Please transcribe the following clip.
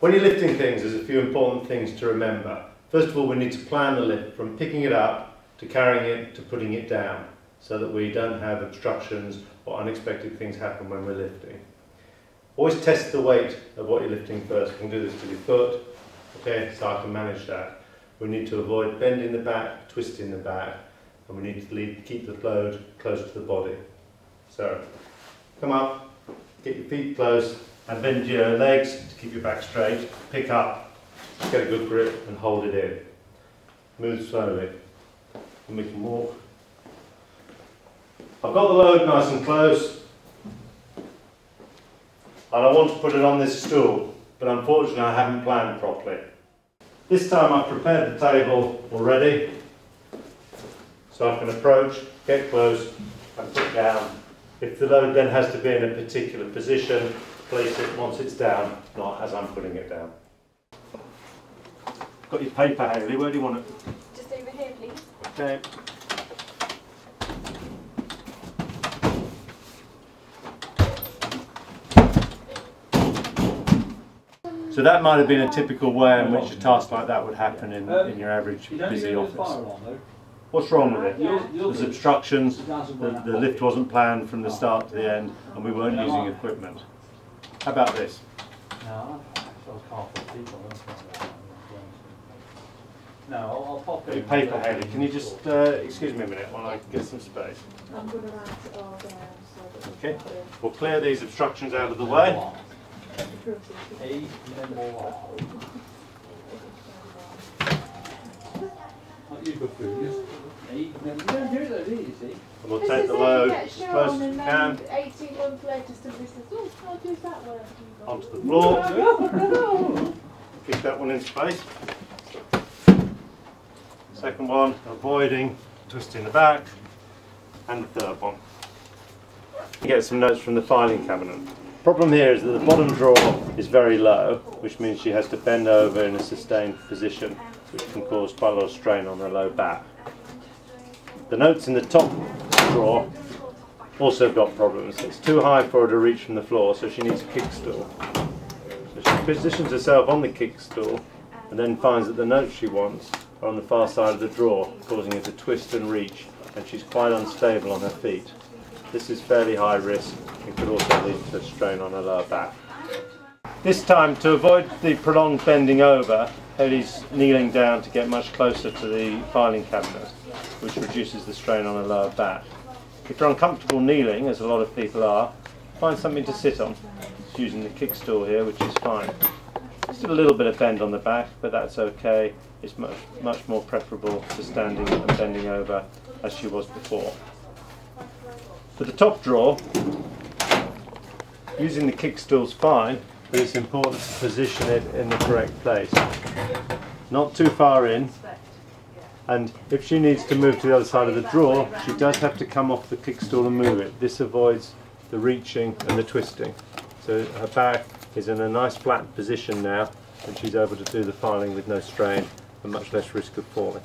When you're lifting things, there's a few important things to remember. First of all, we need to plan the lift from picking it up to carrying it to putting it down, so that we don't have obstructions or unexpected things happen when we're lifting. Always test the weight of what you're lifting first. You can do this with your foot, okay, so I can manage that. We need to avoid bending the back, twisting the back, and we need to keep the load close to the body. So, come up, get your feet close, and bend your legs to keep your back straight. Pick up, get a good grip, and hold it in. Move slowly, and we can walk. I've got the load nice and close, and I want to put it on this stool, but unfortunately I haven't planned properly. This time I've prepared the table already, so I can approach, get close, and put down. If the load then has to be in a particular position, place it once it's down, not as I'm putting it down. Got your paper, Hayley, where do you want it? Just over here, please. Okay. So that might have been a typical way in which a task like that would happen in your average busy office. What's wrong with it? There's obstructions, the lift wasn't planned from the start to the end, and we weren't using equipment. How about this? No, I'll pop it. Your paper, Hayley, can you just excuse me a minute while I get some space? I'm going to write it all down so that Okay, we'll clear these obstructions out of the way. And we'll take the load as close as we can 18 months later, somebody says, oh, how does that work? onto the floor. Keep that one in space. Second one, avoiding twisting the back. And the third one. Get some notes from the filing cabinet. Problem here is that the bottom drawer is very low, which means she has to bend over in a sustained position, which can cause quite a lot of strain on her low back. The notes in the top drawer also have got problems. It's too high for her to reach from the floor, so she needs a kickstool. So she positions herself on the kickstool and then finds that the notes she wants are on the far side of the drawer, causing her to twist and reach, and she's quite unstable on her feet. This is fairly high risk and could also lead to strain on her lower back. This time, to avoid the prolonged bending over, Hayley's kneeling down to get much closer to the filing cabinet, which reduces the strain on her lower back. If you're uncomfortable kneeling, as a lot of people are, find something to sit on. It's using the kickstool here, which is fine. Just a little bit of bend on the back, but that's okay. It's much more preferable to standing and bending over as she was before. For the top drawer, using the kickstool's fine, but it's important to position it in the correct place. Not too far in, and if she needs to move to the other side of the drawer, she does have to come off the kickstool and move it. This avoids the reaching and the twisting. So her back is in a nice flat position now, and she's able to do the filing with no strain and much less risk of falling.